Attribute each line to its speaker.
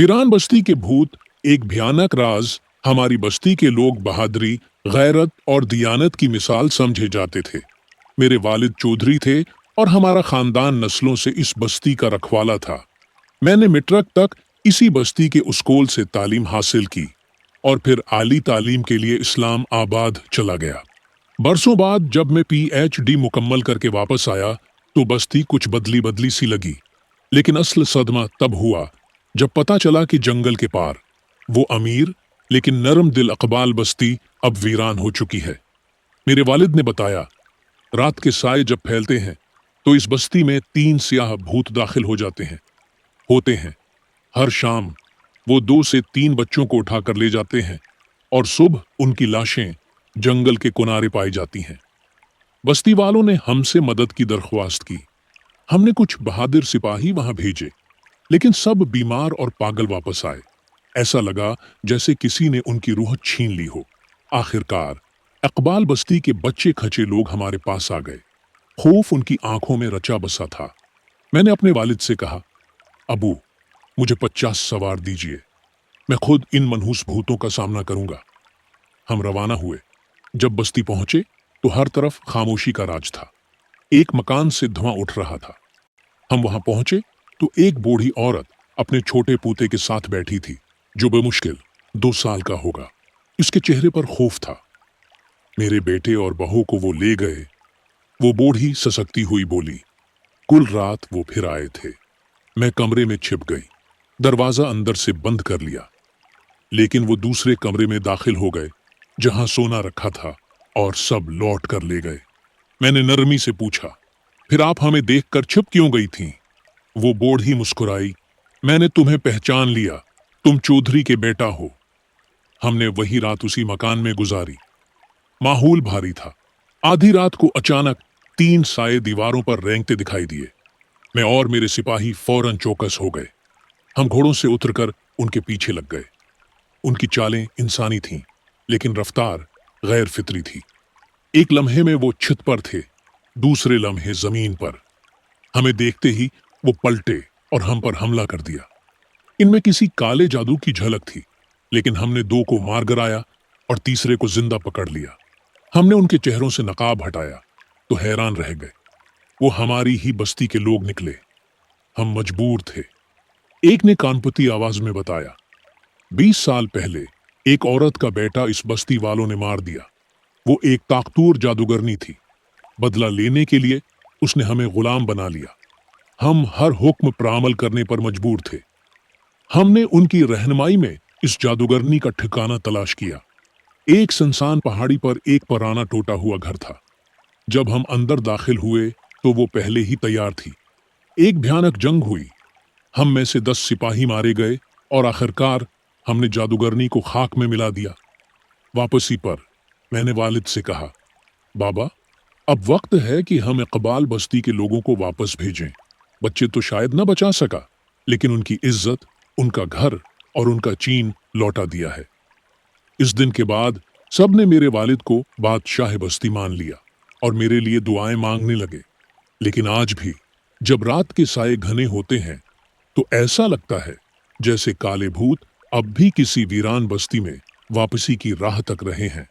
Speaker 1: वीरान बस्ती के भूत एक भयानक राज। हमारी बस्ती के लोग बहादुरी, गैरत और दियानत की मिसाल समझे जाते थे। मेरे वालिद चौधरी थे और हमारा खानदान नस्लों से इस बस्ती का रखवाला था। मैंने मिट्रक तक इसी बस्ती के स्कूल से तालीम हासिल की और फिर आली तालीम के लिए इस्लाम आबाद चला गया। बरसों बाद जब मैं PhD मुकम्मल करके वापस आया तो बस्ती कुछ बदली बदली सी लगी, लेकिन असल सदमा तब हुआ जब पता चला कि जंगल के पार वो अमीर लेकिन नरम दिल अकबाल बस्ती अब वीरान हो चुकी है। मेरे वालिद ने बताया, रात के साए जब फैलते हैं तो इस बस्ती में 3 सियाह भूत दाखिल हो जाते हैं। हर शाम वो 2 से 3 बच्चों को उठाकर ले जाते हैं और सुबह उनकी लाशें जंगल के किनारे पाई जाती हैं। बस्ती वालों ने हमसे मदद की दरख्वास्त की। हमने कुछ बहादुर सिपाही वहां भेजे, लेकिन सब बीमार और पागल वापस आए। ऐसा लगा जैसे किसी ने उनकी रूह छीन ली हो। आखिरकार अकबाल बस्ती के बच्चे खचे लोग हमारे पास आ गए। खौफ उनकी आंखों में रचा बसा था। मैंने अपने वालिद से कहा, अबू, मुझे 50 सवार दीजिए, मैं खुद इन मनहूस भूतों का सामना करूंगा। हम रवाना हुए। जब बस्ती पहुंचे तो हर तरफ खामोशी का राज था। एक मकान से धुआं उठ रहा था। हम वहां पहुंचे तो एक बूढ़ी औरत अपने छोटे पोते के साथ बैठी थी, जो बेमुश्किल 2 साल का होगा। इसके चेहरे पर खौफ था। मेरे बेटे और बहू को वो ले गए। वो बूढ़ी ससकती हुई बोली, कुल रात वो फिर आए थे। मैं कमरे में छिप गई, दरवाजा अंदर से बंद कर लिया। लेकिन वो दूसरे कमरे में दाखिल हो गए जहां सोना रखा था और सब लौट कर ले गए। मैंने नरमी से पूछा, फिर आप हमें देखकर छुप क्यों गई थीं? वो बूढ़ी मुस्कुराई, मैंने तुम्हें पहचान लिया, तुम चौधरी के बेटा हो। हमने वही रात उसी मकान में गुजारी। माहौल भारी था। आधी रात को अचानक 3 साए दीवारों पर रेंगते दिखाई दिए। मैं और मेरे सिपाही फौरन चौकस हो गए। हम घोड़ों से उतरकर उनके पीछे लग गए। उनकी चालें इंसानी थीं, लेकिन रफ्तार गैर फितरी थी। एक लम्हे में वो छत पर थे, दूसरे लम्हे जमीन पर। हमें देखते ही वो पलटे और हम पर हमला कर दिया। इनमें किसी काले जादू की झलक थी, लेकिन हमने 2 को मार गिराया और तीसरे को जिंदा पकड़ लिया। हमने उनके चेहरों से नकाब हटाया तो हैरान रह गए। वो हमारी ही बस्ती के लोग निकले। हम मजबूर थे। एक ने कानपुती आवाज में बताया, 20 साल पहले एक औरत का बेटा इस बस्ती वालों ने मार दिया। वो एक ताकतूर जादूगरनी थी। बदला लेने के लिए उसने हमें गुलाम बना लिया। हम हर हुक्म पर अमल करने पर मजबूर थे। हमने उनकी रहनुमाई में इस जादूगरनी का ठिकाना तलाश किया। एक सुनसान पहाड़ी पर एक पुराना टूटा हुआ घर था। जब हम अंदर दाखिल हुए तो वो पहले ही तैयार थी। एक भयानक जंग हुई। हम में से 10 सिपाही मारे गए और आखिरकार हमने जादूगरनी को खाक में मिला दिया। वापसी पर मैंने वालिद से कहा, बाबा, अब वक्त है कि हम इकबाल बस्ती के लोगों को वापस भेजें। बच्चे तो शायद न बचा सका, लेकिन उनकी इज्जत, उनका घर और उनका चीन लौटा दिया है। इस दिन के बाद सब ने मेरे वालिद को बादशाह बस्ती मान लिया और मेरे लिए दुआएं मांगने लगे। लेकिन आज भी जब रात के साए घने होते हैं तो ऐसा लगता है जैसे काले भूत अब भी किसी वीरान बस्ती में वापसी की राह तक रहे हैं।